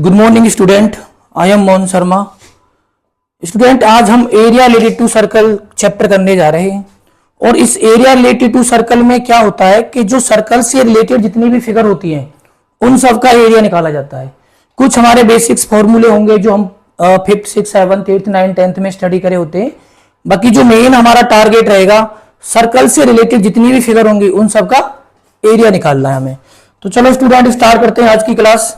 Good morning student, I am Mohan Sharma. Student, आज हम area related to circle chapter करने जा रहे हैं। और इस एरिया रिलेटेड टू सर्कल में क्या होता है कि जो सर्कल से रिलेटेड जितनी भी फिगर होती हैं उन सब का एरिया निकाला जाता है। कुछ हमारे बेसिक्स फॉर्मूले होंगे जो हम 5th 6th 7th 8th 9th 10th में स्टडी करे होते हैं। बाकी जो मेन हमारा टारगेट रहेगा सर्कल से रिलेटेड जितनी भी फिगर होंगी उन सब का एरिया निकालना है हमें। तो चलो स्टूडेंट स्टार्ट करते हैं आज की क्लास।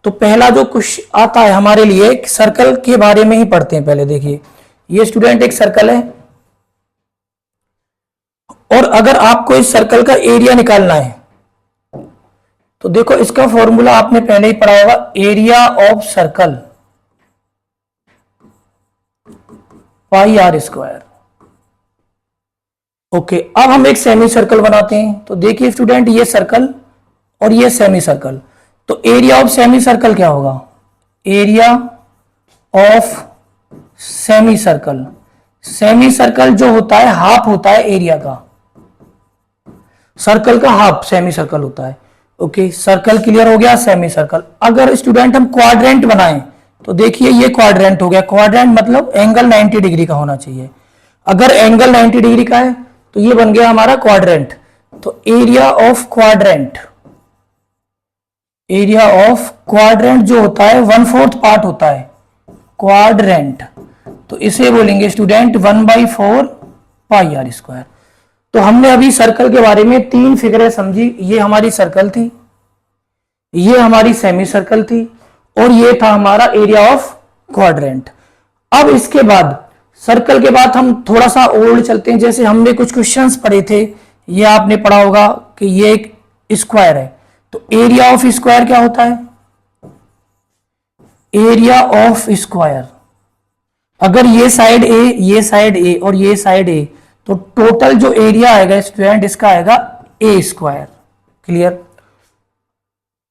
तो पहला जो कुछ आता है हमारे लिए सर्कल के बारे में ही पढ़ते हैं। पहले देखिए, ये स्टूडेंट एक सर्कल है और अगर आपको इस सर्कल का एरिया निकालना है तो देखो इसका फॉर्मूला आपने पहले ही पढ़ा होगा, area of circle pi are square. Okay, अब हम एक सेमी सर्कल बनाते हैं। तो देखिए स्टूडेंट, ये सर्कल और ये सेमी सर्कल, तो एरिया ऑफ सेमी सर्कल क्या होगा? Area of semi circle, semi circle जो होता है हाफ होता है एरिया का, सर्कल का हाफ सेमी सर्कल होता है। ओके, सर्कल क्लियर हो गया। सेमी सर्कल अगर स्टूडेंट हम क्वाड्रेंट बनाएं तो देखिए ये क्वाड्रेंट हो गया। क्वाड्रेंट मतलब एंगल 90 डिग्री का होना चाहिए। अगर एंगल 90 डिग्री का है तो ये बन गया हमारा क्वाड्रेंट। तो area of quadrant, area of quadrant जो होता है 1/4 पार्ट होता है क्वाड्रेंट, तो इसे बोलेंगे स्टूडेंट 1/4 पाई आर स्क्वायर। तो हमने अभी सर्कल के बारे में 3 फिगरें समझी। ये हमारी सर्कल थी, ये हमारी सेमी सर्कल थी और ये था हमारा एरिया ऑफ क्वाड्रेंट। अब इसके बाद सर्कल के बाद हम थोड़ा सा ओल्ड चलते हैं। जैसे हमने कुछ क्वेश्चंस पढ़े थे, ये आपने पढ़ा होगा कि ये एक स्क्वायर है, तो एरिया ऑफ स्क्वायर क्या होता है? एरिया ऑफ स्क्वायर, अगर ये साइड ए, ये साइड ए और ये साइड ए, तो टोटल जो एरिया आएगा स्टूडेंट इसका आएगा ए स्क्वायर। क्लियर?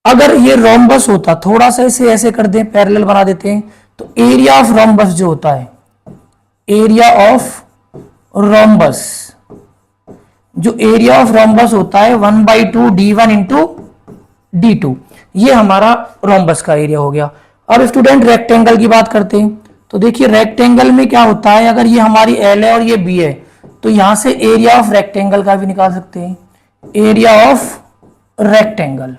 अगर ये रोम्बस होता, थोड़ा सा इसे ऐसे कर दें, पैरेलल बना देते हैं, तो एरिया ऑफ रोम्बस जो होता है, एरिया ऑफ रोम्बस, जो एरिया ऑफ रोम्बस होता है 1/2 d1 इंटू d2, ये हमारा रोम्बस का एरिया हो गया। अब स्टूडेंट रेक्टेंगल की बात करते हैं। तो देखिए रेक्टेंगल में क्या होता है, अगर ये हमारी एल है और ये बी है तो यहां से एरिया ऑफ रेक्टेंगल का भी निकाल सकते हैं। एरिया ऑफ रेक्टेंगल,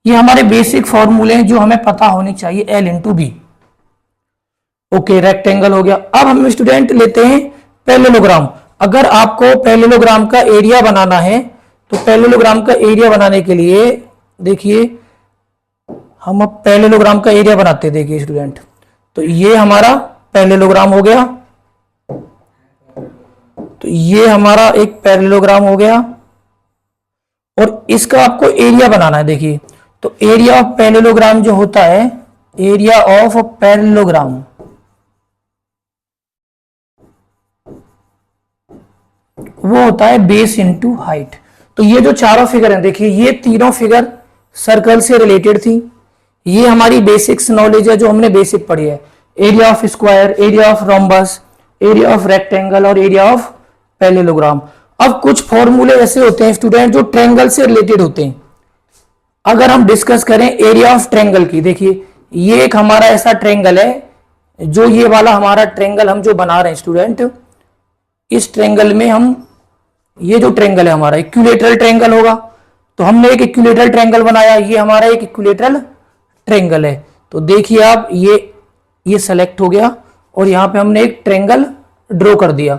ये हमारे बेसिक फॉर्मूले हैं जो हमें पता होनी चाहिए, l into b. Okay, rectangle हो गया। अब हम स्टूडेंट लेते हैं पैरेललोग्राम। अगर आपको पैरेललोग्राम का एरिया बनाना है तो पैरेललोग्राम का एरिया बनाने के लिए देखिए हम अब पैरेललोग्राम का एरिया बनाते हैं। देखिए स्टूडेंट, तो ये हमारा पैरेललोग्राम हो गया, तो ये हमारा एक पैरेललोग्राम हो गया और इसका आपको एरिया बनाना है। देखिए, तो एरिया ऑफ पैरेललोग्राम जो होता है, एरिया ऑफ पैरेललोग्राम वो होता है बेस इंटू हाइट। तो ये जो चारों फिगर हैं, देखिए ये तीनों फिगर सर्कल से रिलेटेड थी। ये हमारी बेसिक्स नॉलेज है जो हमने बेसिक पढ़ी है, area of square, area of rhombus, area of rectangle और एरिया ऑफ पैरेललोग्राम। अब कुछ फॉर्मूले ऐसे होते हैं स्टूडेंट जो ट्रायंगल से रिलेटेड होते हैं। अगर हम डिस्कस करें एरिया ऑफ ट्रायंगल की, देखिए ये एक हमारा ऐसा ट्रायंगल है, जो ये वाला हमारा ट्रायंगल हम जो बना रहे हैं स्टूडेंट, इस ट्रायंगल में हम, ये जो ट्रायंगल है हमारा इक्विलैटरल ट्रायंगल होगा, तो हमने एक इक्विलैटरल ट्रायंगल बनाया, ये हमारा एक इक्विलैटरल ट्रायंगल है। तो देखिए आप, ये सेलेक्ट हो गया और यहां पे हमने एक ट्रायंगल ड्रॉ कर दिया।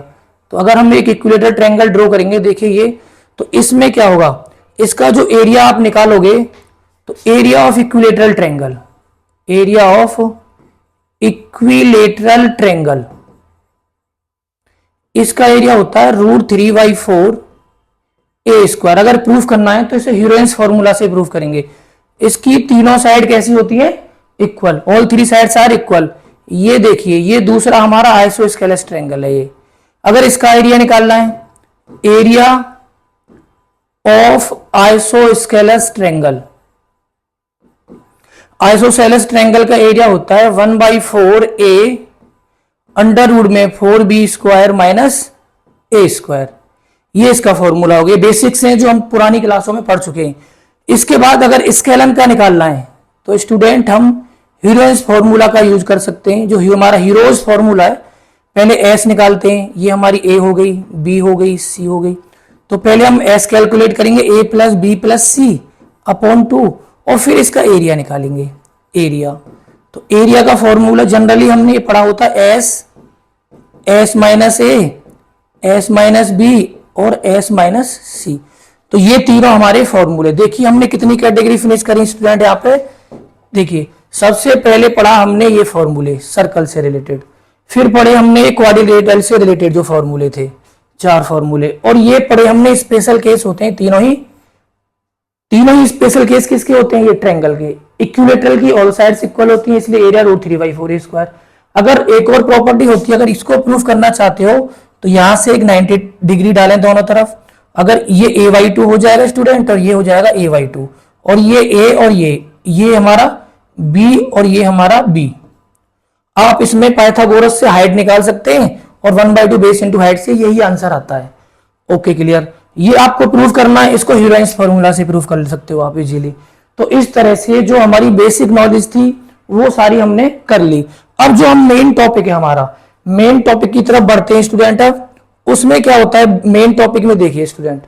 तो अगर हम एक इक्विलैटरल ट्रायंगल ड्रॉ करेंगे, देखिए ये, तो इसमें क्या होगा, इसका जो एरिया आप निकालोगे तो area of equilateral triangle, area of equilateral triangle, इसका एरिया होता है √3/4 ए स्क्वायर। अगर प्रूफ करना है तो इसे ह्यूरेंस फॉर्मूला से प्रूफ करेंगे। इसकी तीनों साइड कैसी होती है? Equal, all 3 sides are equal. ये देखिए, ये दूसरा हमारा आइसोस्केलेस ट्रायंगल है ये। अगर इसका एरिया निकालना है, area of isosceles triangle, isosceles triangle का एरिया होता है 1/4 ए अंडर रूट में 4b स्क्वायर माइनस ए स्क्वायर। ये इसका फॉर्मूला हो गया। बेसिक्स हैं जो हम पुरानी क्लासों में पढ़ चुके हैं। इसके बाद अगर स्केलन का निकालना है, तो स्टूडेंट हम हीरोइंस फॉर्मूला का यूज कर सकते हैं। जो हमारा हीरोज फॉर्मूला है, पहले एस निकालते हैं, ये हमारी ए हो गई, बी हो गई, सी हो गई। तो पहले हम एस कैलकुलेट करेंगे, ए प्लस बी प्लस सी अपॉन 2, और फिर इसका एरिया निकालेंगे, एरिया। तो एरिया का फॉर्मूला जनरली हमने पढ़ा होता है एस माइनस ए, एस माइनस बी और एस माइनस सी। तो ये तीनों हमारे फॉर्मूले। देखिए हमने कितनी कैटेगरी फिनिश करी स्टूडेंट यहाँ पे। देखिए सबसे पहले पढ़ा हमने ये फॉर्मूले सर्कल से रिलेटेड, फिर पढ़े हमने क्वाड्रिलेटरल से रिलेटेड जो फॉर्मूले थे, 4 फॉर्मूले, और ये पढ़े हमने स्पेशल केस होते हैं तीनों ही स्पेशल केस किसके होते हैं, ये ट्रायंगल के। इक्विलेटरल की ऑल साइड्स इक्वल होती हैं, इसलिए एरिया √3/4 अगर एक और प्रॉपर्टी होती है, अगर इसको प्रूफ करना चाहते हो तो यहां से एक 90 डिग्री डालें दोनों तरफ। अगर ये a/2 हो जाएगा स्टूडेंट, और ये हो जाएगा a/2, और ये a और ये हमारा b और ये हमारा b। आप इसमें पाइथागोरस से हाइट निकाल सकते हैं, और 1/2 बेस इंटू हाइट से यही आंसर आता है। Okay clear. ये आपको प्रूफ करना है, इसको हीरोइंस फॉर्मूला से प्रूफ कर सकते हो आप इजीली। तो इस तरह से जो हमारी बेसिक नॉलेज थी वो सारी हमने कर ली। अब जो हम मेन टॉपिक है, हमारा मेन टॉपिक की तरफ बढ़ते हैं स्टूडेंट। अब उसमें क्या होता है मेन टॉपिक में, देखिए स्टूडेंट,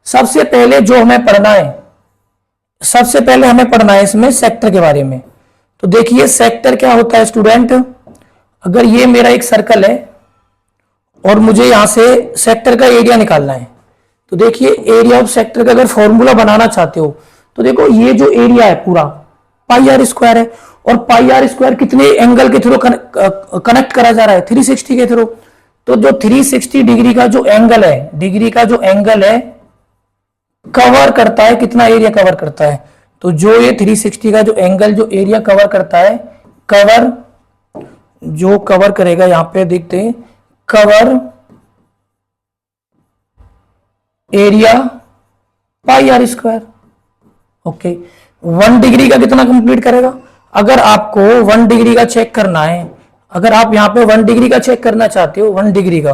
सबसे पहले जो हमें पढ़ना है, सबसे पहले हमें पढ़ना है इसमें सेक्टर के बारे में। तो देखिए सेक्टर क्या होता है स्टूडेंट। अगर ये मेरा एक सर्कल है और मुझे यहां से सेक्टर का एरिया निकालना है, तो देखिए एरिया ऑफ सेक्टर का अगर फॉर्मूला बनाना चाहते हो तो देखो ये जो एरिया है पूरा πr² है, और πr² कितने एंगल के थ्रू कनेक्ट करा जा रहा है, 360 के थ्रू। तो जो 360 डिग्री का जो एंगल है, कवर करता है, कितना एरिया कवर करता है, तो जो ये 360 का जो एंगल जो एरिया कवर करता है, जो कवर करेगा, यहां पे देखते हैं, cover area πr²। Okay, 1 degree का कितना कंप्लीट करेगा। अगर आपको 1 डिग्री का चेक करना है, अगर आप यहां पे 1 डिग्री का चेक करना चाहते हो, 1 डिग्री का,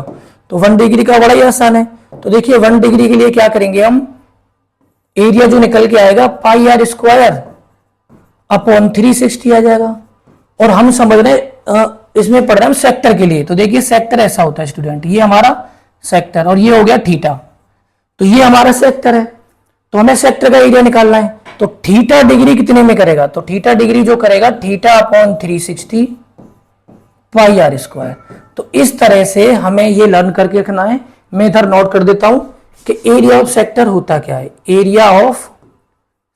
तो 1 डिग्री का बड़ा ही आसान है। तो देखिए 1 डिग्री के लिए क्या करेंगे हम, एरिया जो निकल के आएगा πr² अपॉन 360 आ जाएगा। और हम समझ रहे इसमें पढ़ रहे हैं सेक्टर के लिए। तो देखिए सेक्टर ऐसा होता है स्टूडेंट, ये हमारा सेक्टर, और ये हो गया थीटा। तो ये हमारा सेक्टर है, तो हमें सेक्टर का एरिया निकालना है। तो थीटा डिग्री कितने में करेगा, तो थीटा डिग्री जो करेगा थीटा अपॉन 360 πr²। तो इस तरह से हमें ये लर्न करके रखना है। मैं इधर नोट कर देता हूं कि एरिया ऑफ सेक्टर होता क्या है। एरिया ऑफ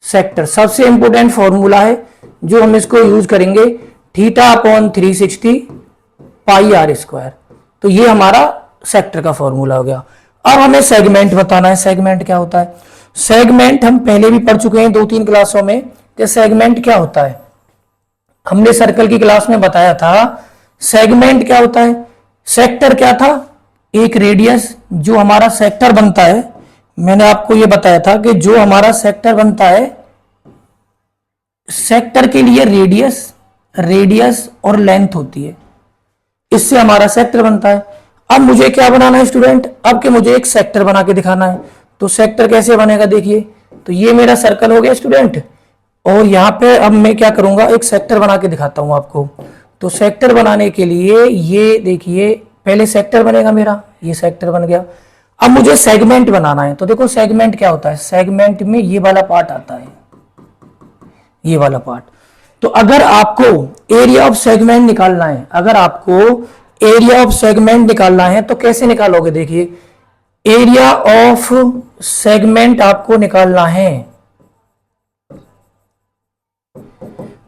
सेक्टर सबसे इंपोर्टेंट फॉर्मूला है जो हम इसको यूज करेंगे, थीटा अपॉन 360 πr²। तो ये हमारा सेक्टर का फॉर्मूला हो गया। अब हमें सेगमेंट बताना है। सेगमेंट क्या होता है, सेगमेंट हम पहले भी पढ़ चुके हैं 2-3 क्लासों में कि सेगमेंट क्या होता है। हमने सर्कल की क्लास में बताया था सेगमेंट क्या होता है। सेक्टर क्या था, एक रेडियस जो हमारा सेक्टर बनता है। मैंने आपको यह बताया था कि जो हमारा सेक्टर बनता है, सेक्टर के लिए रेडियस और लेंथ होती है, इससे हमारा सेक्टर बनता है। अब मुझे क्या बनाना है स्टूडेंट, अब कि मुझे एक सेक्टर बना के दिखाना है। तो सेक्टर कैसे बनेगा, देखिए, तो ये मेरा सर्कल हो गया स्टूडेंट, और यहां पे अब मैं क्या करूंगा, एक सेक्टर बना के दिखाता हूं आपको। तो सेक्टर बनाने के लिए ये देखिए, पहले सेक्टर बनेगा मेरा, ये सेक्टर बन गया। अब मुझे सेगमेंट बनाना है। तो देखो सेगमेंट क्या होता है, सेगमेंट में ये वाला पार्ट आता है, ये वाला पार्ट। तो अगर आपको एरिया ऑफ सेगमेंट निकालना है, अगर आपको एरिया ऑफ सेगमेंट निकालना है तो कैसे निकालोगे, देखिए एरिया ऑफ सेगमेंट आपको निकालना है।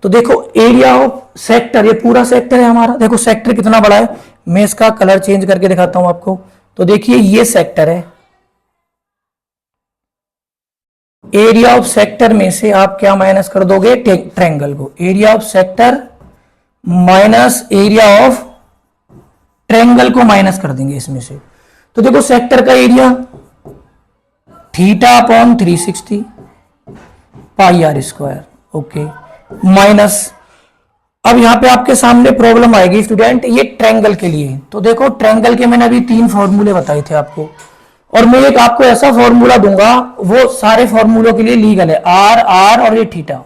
तो देखो एरिया ऑफ सेक्टर, ये पूरा सेक्टर है हमारा। देखो सेक्टर कितना बड़ा है, मैं इसका कलर चेंज करके दिखाता हूं आपको। तो देखिए ये सेक्टर है, एरिया ऑफ सेक्टर में से आप क्या माइनस कर दोगे, ट्रायंगल को। Area of sector minus area of triangle को माइनस कर देंगे इसमें से। तो देखो सेक्टर का area theta upon 360 πr²। Okay, minus, अब यहां पे आपके सामने प्रॉब्लम आएगी स्टूडेंट, ये ट्रायंगल के लिए। तो देखो ट्रायंगल के मैंने अभी 3 फॉर्मूले बताए थे आपको, और मैं एक आपको ऐसा फॉर्मूला दूंगा, वो सारे फॉर्मूलों के लिए लीगल है, आर और ये थीटा।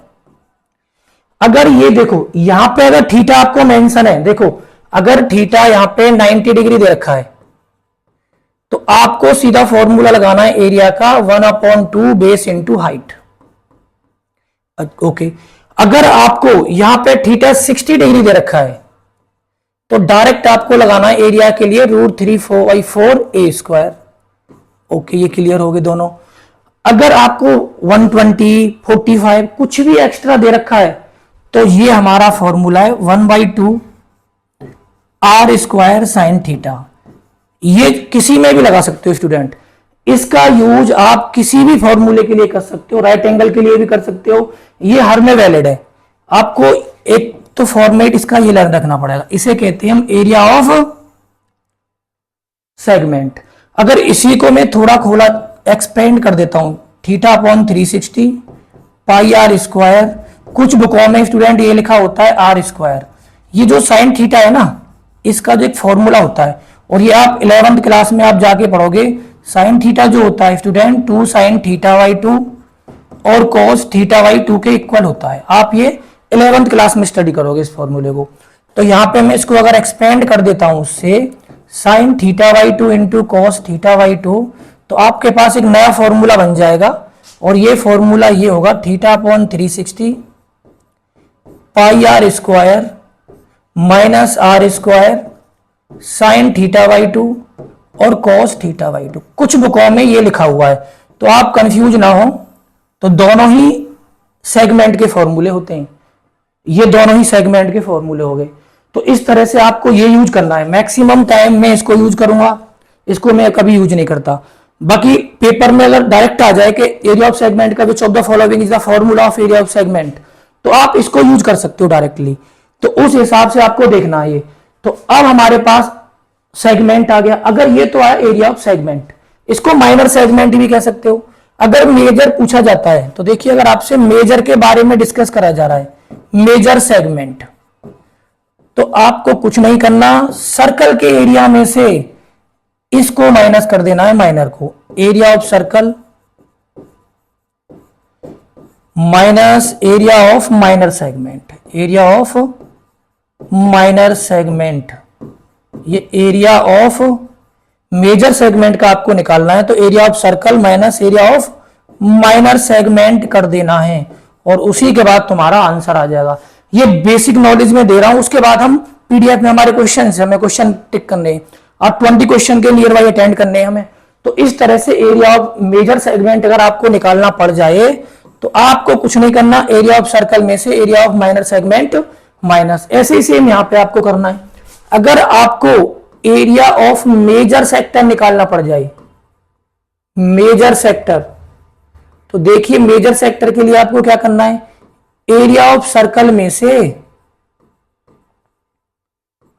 अगर ये देखो यहां पे अगर थीटा आपको मेंशन है, देखो अगर थीटा यहां पे 90 डिग्री दे रखा है तो आपको सीधा फॉर्मूला लगाना है एरिया का 1/2 बेस इंटू हाइट। ओके, अगर आपको यहां पे थीटा 60 डिग्री दे रखा है तो डायरेक्ट आपको लगाना है एरिया के लिए √3/4 ए स्क्वायर। ओके, ये क्लियर हो गए दोनों। अगर आपको 120, 45 कुछ भी एक्स्ट्रा दे रखा है तो ये हमारा फॉर्मूला है 1/2 आर स्क्वायर साइन थीटा। ये किसी में भी लगा सकते हो स्टूडेंट, इसका यूज आप किसी भी फॉर्मूले के लिए कर सकते हो, राइट एंगल के लिए भी कर सकते हो, ये हर में वैलिड है। आपको एक तो फॉर्मेट इसका ये रखना पड़ेगा, इसे कहते हैं हम एरिया ऑफ सेगमेंट। अगर इसी को मैं थोड़ा खोला एक्सपेंड कर देता हूं, θ/360 पाई आर स्क्वायर, कुछ बुकों में स्टूडेंट ये लिखा होता है आर स्क्वायर। ये जो साइन थीटा है ना, इसका जो एक फॉर्मूला होता है, और ये आप 11th क्लास में आप जाके पढ़ोगे, साइन थीटा जो होता है स्टूडेंट 2 sin θ/2 और cos θ/2 के इक्वल होता है। आप ये 11th क्लास में स्टडी करोगे इस फॉर्मूले को। तो यहां पे मैं इसको अगर एक्सपेंड कर देता हूं उससे sin θ/2 इंटू cos θ/2, तो आपके पास एक नया फॉर्मूला बन जाएगा, और ये फॉर्मूला ये होगा θ/360 pi are square minus r square sine θ/2 और cos θ/2। कुछ बुकों में ये लिखा हुआ है, तो आप कंफ्यूज ना हो, तो दोनों ही सेगमेंट के फॉर्मूले होते हैं, ये दोनों ही सेगमेंट के फॉर्मूले हो गए। तो इस तरह से आपको ये यूज करना है। मैक्सिमम टाइम मैं इसको यूज करूंगा, इसको मैं कभी यूज नहीं करता। बाकी पेपर में अगर डायरेक्ट आ जाए कि एरिया ऑफ सेगमेंट का which of the following is the formula of area of segment, तो आप इसको यूज कर सकते हो डायरेक्टली। तो उस हिसाब से आपको देखना है ये। तो अब हमारे पास सेगमेंट आ गया। अगर ये तो आया एरिया ऑफ सेगमेंट, इसको माइनर सेगमेंट भी कह सकते हो। अगर मेजर पूछा जाता है तो देखिए, अगर आपसे मेजर के बारे में डिस्कस करा जा रहा है, मेजर सेगमेंट, तो आपको कुछ नहीं करना, सर्कल के एरिया में से इसको माइनस कर देना है, माइनर को। Area of circle minus area of minor segment, area of minor segment. ये एरिया ऑफ मेजर सेगमेंट का आपको निकालना है, तो area of circle minus area of minor segment कर देना है, और उसी के बाद तुम्हारा आंसर आ जाएगा। ये बेसिक नॉलेज में दे रहा हूं, उसके बाद हम पीडीएफ में हमारे क्वेश्चन है, हमें क्वेश्चन टिक करने हैं और 20 क्वेश्चन के नियर बाई अटेंड करने हैं हमें। तो इस तरह से एरिया ऑफ मेजर सेगमेंट अगर आपको निकालना पड़ जाए तो आपको कुछ नहीं करना, एरिया ऑफ सर्कल में से area of minor segment minus, ऐसे ही सेम यहां पे आपको करना है। अगर आपको एरिया ऑफ मेजर सेक्टर निकालना पड़ जाए, मेजर सेक्टर, तो देखिए मेजर सेक्टर के लिए आपको क्या करना है, एरिया ऑफ सर्कल में से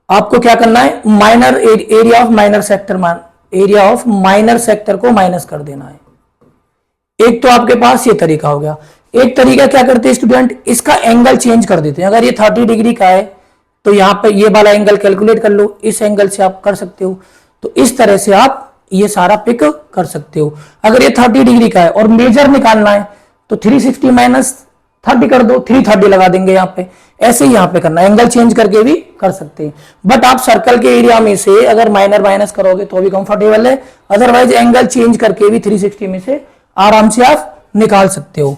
आपको क्या करना है, minor area of minor sector, area of minor sector को माइनस कर देना है। एक तो आपके पास ये तरीका हो गया। एक तरीका क्या करते हैं स्टूडेंट, इसका एंगल चेंज कर देते हैं। अगर ये 30 डिग्री का है तो यहां पे ये वाला एंगल कैलकुलेट कर लो, इस एंगल से आप कर सकते हो। तो इस तरह से आप ये सारा पिक कर सकते हो। अगर ये 30 डिग्री का है और मेजर निकालना है तो 360 माइनस 30 कर दो, 330 लगा देंगे यहाँ पे। ऐसे ही यहाँ पे करना, एंगल चेंज करके भी कर सकते हैं। बट आप सर्कल के एरिया में से अगर माइनर माइनस करोगे तो भी कंफर्टेबल है, अदरवाइज एंगल चेंज करके भी 360 में से आराम से आप निकाल सकते हो।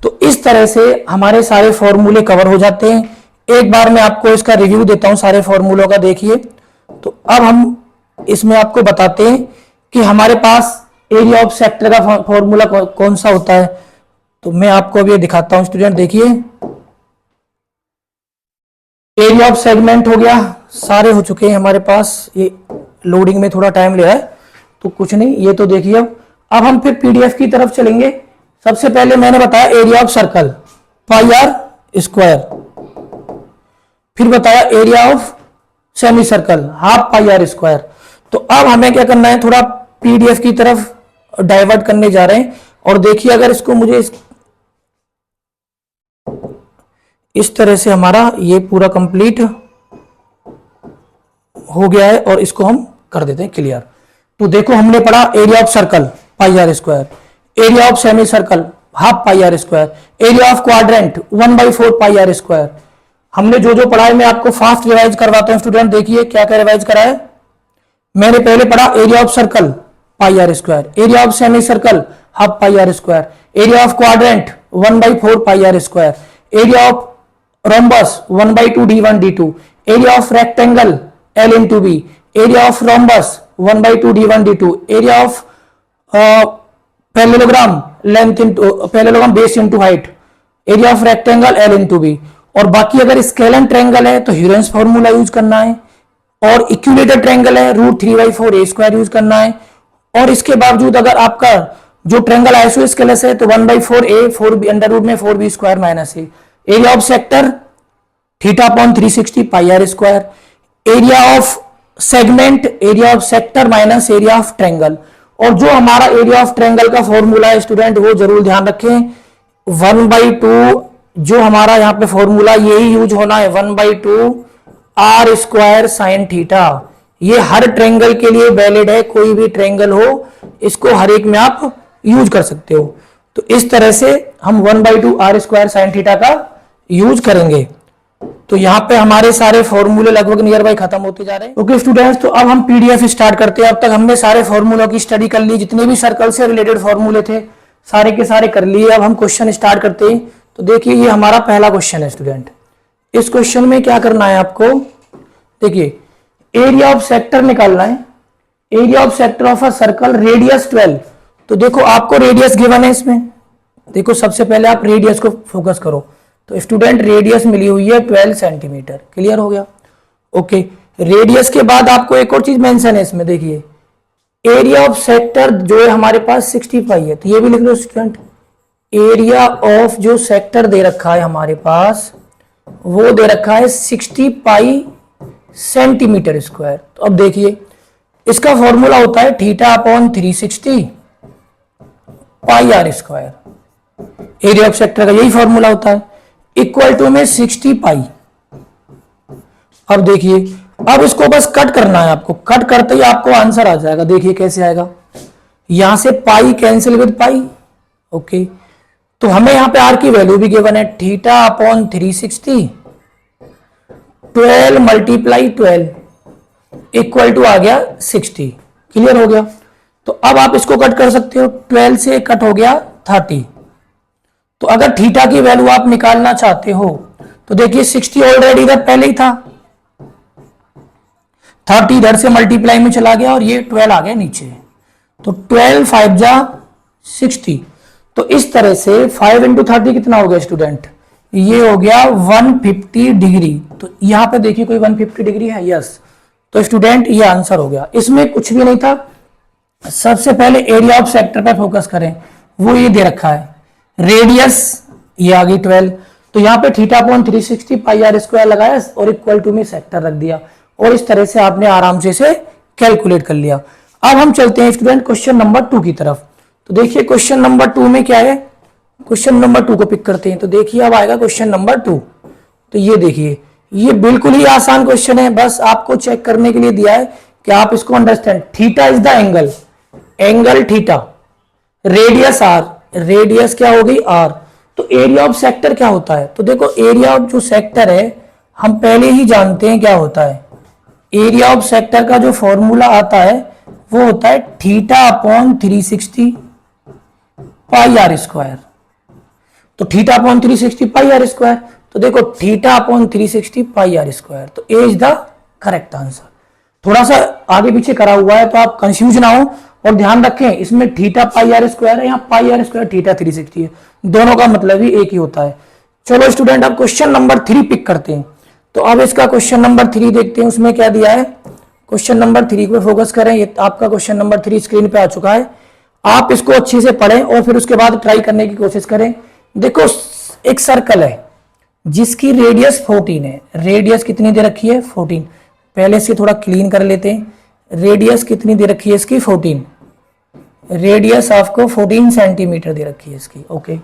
तो इस तरह से हमारे सारे फॉर्मूले कवर हो जाते हैं। एक बार मैं आपको इसका रिव्यू देता हूं सारे फॉर्मूलों का, देखिए। तो अब हम इसमें आपको बताते हैं कि हमारे पास एरिया ऑफ सेक्टर का फॉर्मूला कौन सा होता है। तो मैं आपको अभी दिखाता हूं स्टूडेंट, देखिए एरिया ऑफ सेगमेंट हो गया, सारे हो चुके हैं हमारे पास। ये लोडिंग में थोड़ा टाइम ले रहा है तो कुछ नहीं, ये तो देखिए। अब हम फिर पीडीएफ की तरफ चलेंगे। सबसे पहले मैंने बताया area of circle pi are square, फिर बताया area of semi circle half pi are square. तो अब हमें क्या करना है, थोड़ा पीडीएफ की तरफ डाइवर्ट करने जा रहे हैं। और देखिए, अगर इसको मुझे इस तरह से हमारा ये पूरा कंप्लीट हो गया है, और इसको हम कर देते हैं क्लियर। तो देखो, हमने पढ़ा area of circle pi are square, area of semi circle half pi are square. Area of quadrant 1/4 pi are square. हमने जो जो पढ़ा है मैं आपको फास्ट रिवाइज करवाता हूं स्टूडेंट। देखिए क्या क्या रिवाइज करा है। मैंने पहले पढ़ा area of circle pi are square, area of semi circle half pi are square, area of quadrant 1/4 pi are square, area of rhombus 1/2 d1 d2, area of rectangle l into b, area of rhombus 1/2 d1 d2, area of parallelogram length into parallelogram base into height, area of rectangle l into b। और बाकी अगर scalene triangle है तो ह्यूरेंस formula use करना है, और equilateral triangle है √3/4 a square use करना है। और इसके बावजूद अगर आपका जो ट्रायंगल आइसोस्केलेस है तो 1/4 a 4b अंडर रूट में 4b square minus a। Area of sector θ/360 pi are square. Area of segment area of sector minus area of triangle. और जो हमारा एरिया ऑफ ट्रायंगल का फॉर्मूला है स्टूडेंट वो जरूर ध्यान रखें 1/2, जो हमारा यहाँ पे फॉर्मूला यही यूज होना है 1/2 r स्क्वायर साइन थीटा। ये हर ट्रायंगल के लिए वैलिड है, कोई भी ट्रायंगल हो इसको हर एक में आप यूज कर सकते हो। तो इस तरह से हम 1/2 r स्क्वायर साइन थीटा का यूज करेंगे। तो यहाँ पे हमारे सारे फॉर्मूले लगभग नियर बाई खत्म होते जा रहे हैं। ओके स्टूडेंट्स, तो अब हम पीडीएफ स्टार्ट करते हैं। अब तक हमने सारे फॉर्मूलों की स्टडी कर ली, जितने भी सर्कल से रिलेटेड फॉर्मूले थे सारे के सारे कर लिए। अब हम क्वेश्चन स्टार्ट करते हैं। तो देखिए ये हमारा पहला क्वेश्चन है स्टूडेंट। इस क्वेश्चन में क्या करना है आपको, देखिए एरिया ऑफ सेक्टर निकालना है। Area of sector of a circle radius 12। तो देखो आपको रेडियस गिवन है इसमें, देखो सबसे पहले आप रेडियस को फोकस करो। तो स्टूडेंट रेडियस मिली हुई है 12 सेंटीमीटर, क्लियर हो गया। ओके, रेडियस के बाद आपको एक और चीज मेंशन है इसमें, देखिए एरिया ऑफ सेक्टर जो है हमारे पास 60 पाई है। तो ये भी लिख लो स्टूडेंट, एरिया ऑफ जो सेक्टर दे रखा है हमारे पास वो दे रखा है 60 पाई सेंटीमीटर स्क्वायर। तो अब देखिए इसका फॉर्मूला होता है θ/360 pi are square. Area of sector का यही फॉर्मूला होता है, इक्वल टू में 60 पाई। अब देखिए अब इसको बस कट करना है आपको, कट करते ही आपको आंसर आ जाएगा। देखिए कैसे आएगा, यहां से pi cancel with pi. Okay, तो हमें यहां पे आर की वैल्यू भी गिवन है θ/360 12 × 12 इक्वल टू आ गया 60, क्लियर हो गया। तो अब आप इसको कट कर सकते हो, 12 से कट हो गया 30। तो अगर थीटा की वैल्यू आप निकालना चाहते हो तो देखिए 60 ऑलरेडी इधर पहले ही था, 30 इधर से मल्टीप्लाई में चला गया और ये 12 आ गया नीचे। तो 12 5 जा 60। तो इस तरह से 5 × 30 कितना हो गया स्टूडेंट, ये हो गया 150 डिग्री। तो यहां पे देखिए कोई 150 डिग्री है, यस। तो स्टूडेंट ये आंसर हो गया, इसमें कुछ भी नहीं था। सबसे पहले एरिया ऑफ सेक्टर पर फोकस करें, वो ये दे रखा है, रेडियस ये आ गई 12। तो यहाँ पे θ/360 पाई आर स्क्वायर लगाया और इक्वल टू में सेक्टर रख दिया, और इस तरह से आपने आराम से इसे कैलकुलेट कर लिया। अब हम चलते हैं स्टूडेंट क्वेश्चन नंबर 2 की तरफ। तो देखिए क्वेश्चन नंबर 2 में क्या है, क्वेश्चन नंबर 2 को पिक करते हैं। तो देखिए अब आएगा क्वेश्चन नंबर 2। तो ये देखिए ये बिल्कुल ही आसान क्वेश्चन है, बस आपको चेक करने के लिए दिया है कि आप इसको understand. Theta is the angle, angle theta, radius r, radius क्या हो गई आर। तो एरिया ऑफ सेक्टर क्या होता है, तो देखो एरिया ऑफ जो सेक्टर है हम पहले ही जानते हैं क्या होता है। एरिया ऑफ सेक्टर का जो फॉर्मूला आता है वो होता है θ/360 पाई आर स्क्वायर। तो θ/360 पाई आर स्क्वायर, तो देखो θ/360 पाई आर स्क्वायर। तो A is the correct answer. थोड़ा सा आगे पीछे करा हुआ है तो आप कंफ्यूज ना हो, और ध्यान रखें इसमें थीटा पाई आर स्क्वायर है, यहाँ पाई आर स्क्वायर θ/360 है, दोनों का मतलब ही एक ही होता है। चलो स्टूडेंट अब क्वेश्चन नंबर 3 पिक करते हैं। तो अब इसका क्वेश्चन नंबर 3 देखते हैं, उसमें क्या दिया है। क्वेश्चन नंबर 3 पे फोकस करें, ये आपका क्वेश्चन नंबर 3 स्क्रीन पे आ चुका है। आप इसको अच्छे से पढ़ें और फिर उसके बाद ट्राई करने की कोशिश करें। देखो एक सर्कल है जिसकी रेडियस 14 है, रेडियस कितनी दे रखी है 14। पहले से थोड़ा क्लीन कर लेते हैं, रेडियस कितनी दे रखी है इसकी 14, रेडियस आपको 14 सेंटीमीटर दे रखी है इसकी। ओके,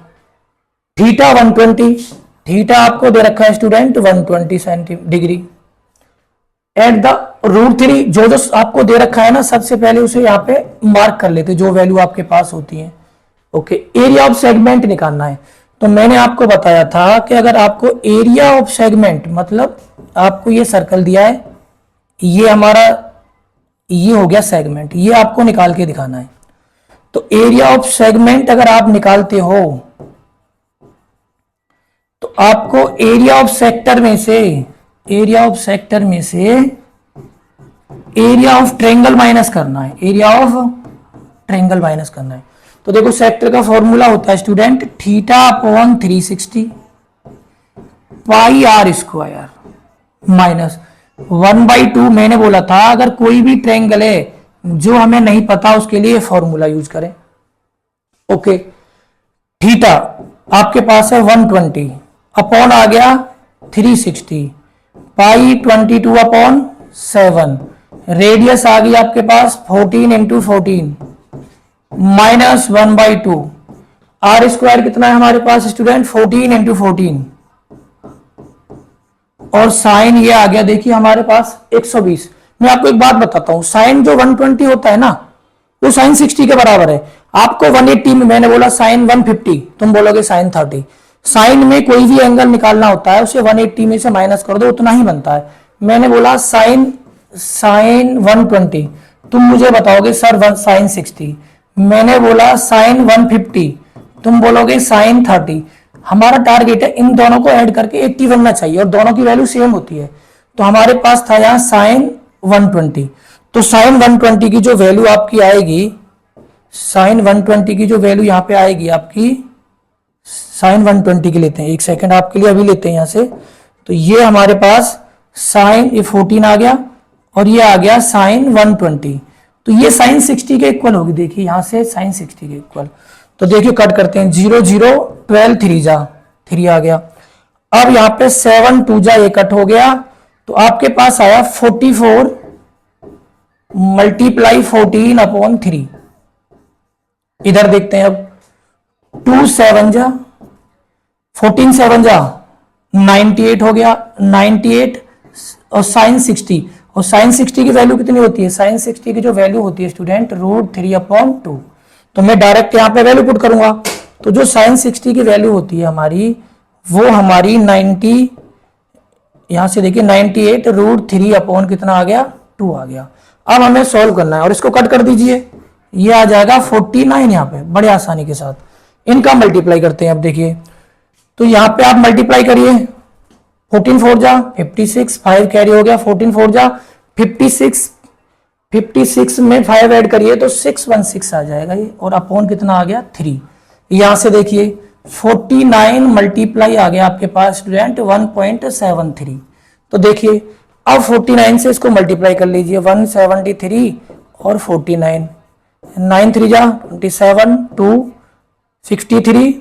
थीटा 120, थीटा आपको दे रखा है स्टूडेंट 120 डिग्री। एट द √3 जो जो आपको दे रखा है ना, सबसे पहले उसे यहाँ पे मार्क कर लेते जो वैल्यू आपके पास होती है। ओके, एरिया ऑफ सेगमेंट निकालना है। तो मैंने आपको बताया था कि अगर आपको एरिया ऑफ सेगमेंट, मतलब आपको ये सर्कल दिया है, ये हमारा ये हो गया सेगमेंट, ये आपको निकाल के दिखाना है। तो एरिया ऑफ सेगमेंट अगर आप निकालते हो तो आपको एरिया ऑफ सेक्टर में से एरिया ऑफ ट्रेंगल माइनस करना है, एरिया ऑफ ट्रेंगल माइनस करना है। तो देखो सेक्टर का फॉर्मूला होता है student theta upon 360 pi are square minus 1/2। मैंने बोला था अगर कोई भी ट्रेंगल है जो हमें नहीं पता उसके लिए फॉर्मूला यूज करें। ओके, थीटा आपके पास है 120 अपॉन आ गया 360 पाई 22 अपॉन 7, रेडियस आ गई आपके पास 14 इंटू 14 माइनस 1/2। आर स्क्वायर कितना है हमारे पास स्टूडेंट 14 इंटू 14 और साइन ये आ गया देखिए हमारे पास 120। मैं आपको एक बात बताता हूं, साइन जो 120 होता है ना वो साइन 60 के बराबर है। आपको 180 में मैंने बोला साइन 150, तुम बोलोगे साइन 30। साइन में कोई भी एंगल निकालना होता है उसे 180 में से माइनस कर दो, उतना ही बनता है। मैंने बोला साइन 120, तुम मुझे बताओगे सर साइन 60। मैंने बोला साइन 150, तुम बोलोगे साइन 30। हमारा टारगेट है इन दोनों को ऐड करके 80 बनना चाहिए और दोनों की वैल्यू सेम होती है। तो हमारे पास था यहां साइन 120, तो साइन 120 की जो वैल्यू आपकी आएगी, साइन 120 की जो वैल्यू यहां पे आएगी आपकी, साइन 120 की लेते हैं, एक सेकंड आपके लिए अभी लेते हैं यहां से। तो ये हमारे पास साइन ये 14 आ गया और ये आ गया साइन 120। तो ये साइन 60 के इक्वल होगी, देखिए यहां से साइन 60 के इक्वल। तो देखिए कट करते हैं, 0 0 12 3 जा 3 आ गया। अब यहां पे 7 2 जा ये कट हो गया, तो आपके पास आया 44 मल्टीप्लाई 14 अपॉन 3। इधर देखते हैं अब, 2 7 जा 14 7 जा 98 हो गया, 98 और साइन 60, और साइन 60 की वैल्यू कितनी होती है, साइन 60 की जो वैल्यू होती है स्टूडेंट √3/2। तो मैं डायरेक्ट यहां पे वैल्यू पुट करूंगा, तो जो साइन 60 की वैल्यू होती है हमारी वो हमारी 90, यहां से देखिए 98 √3 कितना आ गया 2 आ गया। अब हमें सॉल्व करना है और इसको कट कर दीजिए, ये आ जाएगा 49 यहां पे बड़े आसानी के साथ। इनका मल्टीप्लाई करते हैं। अब देखिए तो यहां पे आप मल्टीप्लाई करिए, 14 4 जा 56, 5 कैरी हो गया, 14 4 जा 56, 56 में 5 ऐड करिए तो 616 आ जाएगा ये, और अपॉन कितना आ गया 3। यहां से देखिए 49 मल्टीप्लाई आ गया आपके पास स्टूडेंट 1.73। तो देखिए अब 49 से इसको मल्टीप्लाई कर लीजिए, 173 और 49, 9 3 जा 27, 2 63,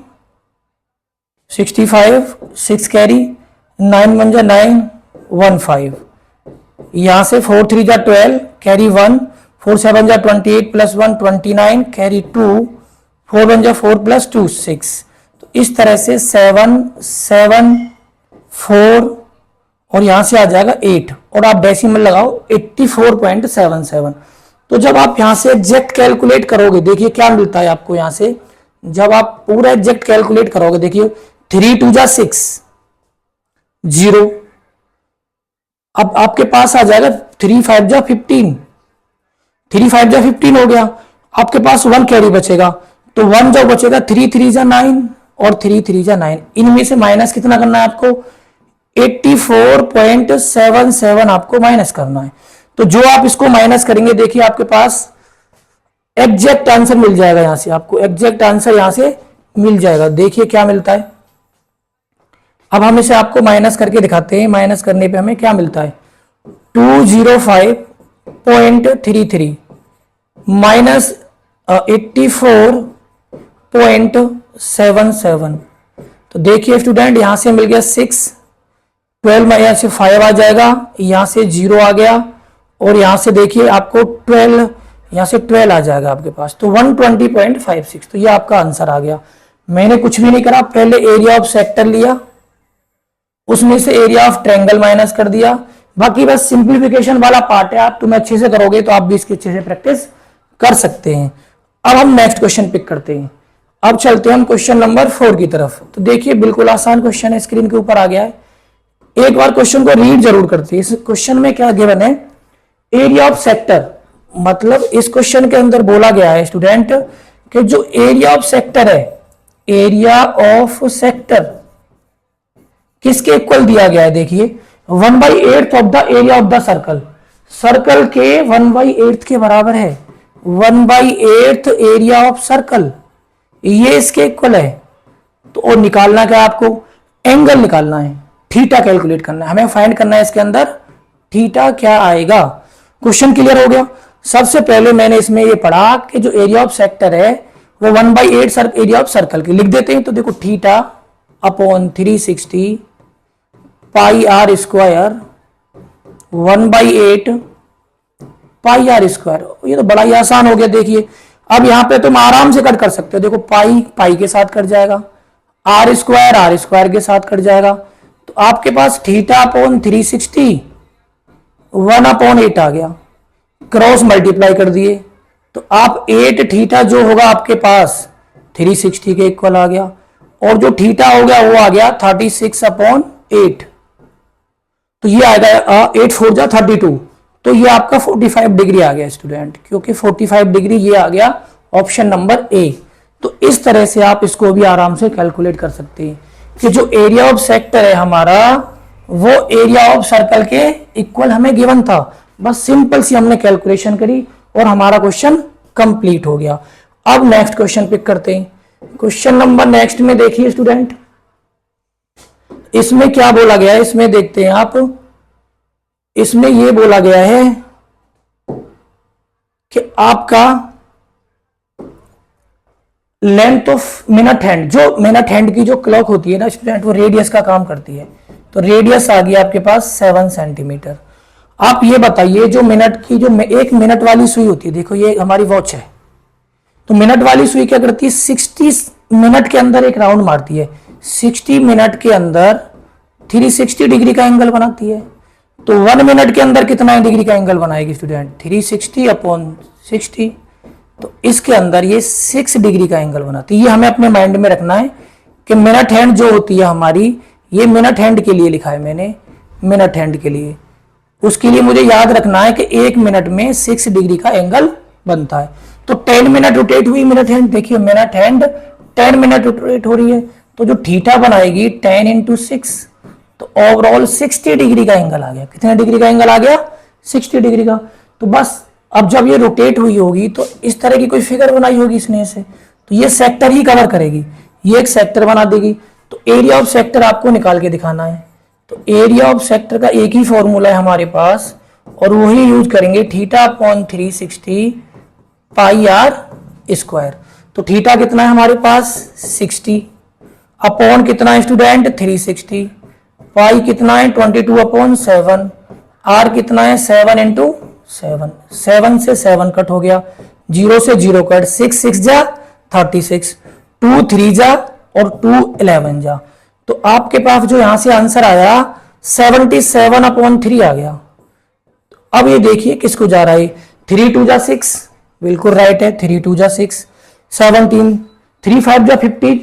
65, 6 कैरी, 9 1 जा 9 1 5। यहां से 4 3 जा 12 कैरी 1, 4 7 जा 28 प्लस 1 29 कैरी 2, 4 1 जा 4 प्लस 2 6। तो इस तरह से 7 7 4 और यहां से आ जाएगा 8 और आप डेसिमल लगाओ 84.77। तो जब आप यहां से एग्जैक्ट कैलकुलेट करोगे देखिए क्या मिलता है आपको। यहां से जब आप पूरा एग्जैक्ट कैलकुलेट करोगे देखिए 3 2 जा 6 0, अब आपके पास आ जाएगा 3 5 जा 15, 3 5 जा 15 हो गया, आपके पास 1 कैरी बचेगा, तो 1 जो बचेगा 3 3 जा 9 और 3 3 जा 9। इनमें से माइनस कितना करना है आपको, 84.77 आपको माइनस करना है। तो जो आप इसको माइनस करेंगे देखिए आपके पास एग्जैक्ट आंसर मिल जाएगा, यहां से आपको एग्जैक्ट आंसर यहां से मिल जाएगा। देखिए क्या मिलता है, अब हम इसे आपको माइनस करके दिखाते हैं। माइनस करने पे हमें क्या मिलता है, 205.33 माइनस 84.77। तो देखिए स्टूडेंट यहां से मिल गया 6, 12 में यहां से 5 आ जाएगा, यहां से 0 आ गया, और यहां से देखिए आपको 12, यहां से 12 आ जाएगा आपके पास, तो 120.56। तो ये आपका आंसर आ गया। मैंने कुछ भी नहीं करा, पहले एरिया ऑफ सेक्टर लिया, उसमें से एरिया ऑफ ट्रायंगल माइनस कर दिया, बाकी बस सिंप्लीफिकेशन वाला पार्ट है। आप तुम्हें अच्छे से करोगे तो आप भी इसकी अच्छे से प्रैक्टिस कर सकते हैं। अब हम नेक्स्ट क्वेश्चन पिक करते हैं। अब चलते हैं हम क्वेश्चन नंबर 4 की तरफ। तो देखिए बिल्कुल आसान क्वेश्चन है, स्क्रीन के ऊपर आ गया है। एक बार क्वेश्चन को रीड जरूर करते हैं। इस क्वेश्चन में क्या गिवन है, एरिया ऑफ सेक्टर, मतलब इस क्वेश्चन के अंदर बोला गया है स्टूडेंट कि जो एरिया ऑफ सेक्टर है, एरिया ऑफ सेक्टर किसके इक्वल दिया गया है। देखिए 1/8 of the area of the circle, circle के 1/8 के बराबर है। 1/8 एरिया ऑफ सर्कल, ये इसके इक्वल है। तो और निकालना क्या आपको, एंगल निकालना है, थीटा कैलकुलेट करना है, हमें फाइंड करना है इसके अंदर थीटा क्या आएगा। क्वेश्चन क्लियर हो गया। सबसे पहले मैंने इसमें ये पढ़ा कि जो एरिया ऑफ सेक्टर है वो 1/8 एरिया ऑफ सर्कल की लिख देते हैं। तो देखो theta upon 360 pi are square 1/8 pi are square. ये तो बड़ा ही आसान हो गया। देखिए अब यहां पे तुम आराम से कट कर सकते हो। देखो पाई पाई के साथ कट जाएगा, आर स्क्वायर के साथ कट जाएगा। तो आपके पास थीटा अपॉन 360 1/8 आ गया, क्रॉस मल्टीप्लाई कर दिए तो आप 8 थीटा जो होगा आपके पास 360 के इक्वल आ गया, और जो थीटा हो गया वो आ गया 36/8। तो ये आएगा 8 4 जा 32, तो ये आपका 45 डिग्री आ गया स्टूडेंट, क्योंकि 45 डिग्री ये आ गया ऑप्शन नंबर ए। तो इस तरह से आप इसको भी आराम से कैलकुलेट कर सकते हैं कि जो एरिया ऑफ सेक्टर है हमारा वो एरिया ऑफ सर्कल के इक्वल हमें गिवन था। बस सिंपल सी हमने कैलकुलेशन करी और हमारा क्वेश्चन कंप्लीट हो गया। अब नेक्स्ट क्वेश्चन पिक करते हैं। क्वेश्चन नंबर नेक्स्ट में देखिए स्टूडेंट, इसमें क्या बोला गया है, इसमें देखते हैं आप। इसमें यह बोला गया है कि आपका लेंथ ऑफ मिनट हैंड, जो मिनट हैंड की जो क्लॉक होती है ना स्टूडेंट, वो रेडियस का काम करती है। तो रेडियस आ गया आपके पास 7 सेंटीमीटर। आप ये बताइए जो मिनट की जो एक मिनट वाली सुई होती है, देखो ये हमारी वॉच है, तो मिनट वाली सुई क्या करती है, 60 मिनट के अंदर एक राउंड मारती है, 60 मिनट के अंदर 360 डिग्री का एंगल बनाती है। तो 1 मिनट के अंदर कितना डिग्री का एंगल बनाएगी स्टूडेंट, 360/60। तो इसके अंदर ये 6 डिग्री का एंगल बनाती है। ये हमें अपने माइंड में रखना है कि मिनट हैंड जो होती है हमारी, ये मिनट हैंड के लिए लिखा है मैंने, मिनट हैंड के लिए। उसके लिए मुझे याद रखना है कि 1 मिनट में 6 डिग्री का एंगल बनता है। तो 10 मिनट रोटेट हुई मिनट हैंड, देखिए मिनट हैंड 10 मिनट रोटेट हो रही है, तो जो थीटा बनाएगी 10 × 6, तो ओवरऑल 60 डिग्री का एंगल आ गया। कितने डिग्री का एंगल आ गया, 60 डिग्री का। तो बस अब जब ये रोटेट हुई होगी तो इस तरह की कोई फिगर बनाई होगी इसने से, तो ये सेक्टर ही कवर करेगी, ये एक सेक्टर बना देगी। तो एरिया ऑफ सेक्टर आपको निकाल के दिखाना है। तो एरिया ऑफ सेक्टर का एक ही फॉर्मूला है हमारे पास, और वही यूज करेंगे, theta upon 360 pi are square. तो थीटा कितना है हमारे पास 60, अपॉन कितना है स्टूडेंट 360, पाई कितना है 22/7, आर कितना है 7 × 7, 7 से 7 कट हो गया, 0 से 0 कट, 6 6 जा 36, 2 3 जा और 2 11 जा। तो आपके पास जो यहां से आंसर आया 77/3 आ गया। अब ये देखिए किसको जा रहा है, 3 2 जा 6, बिल्कुल राइट है, 3 2 जा 6, 17, 3 5 जा 15,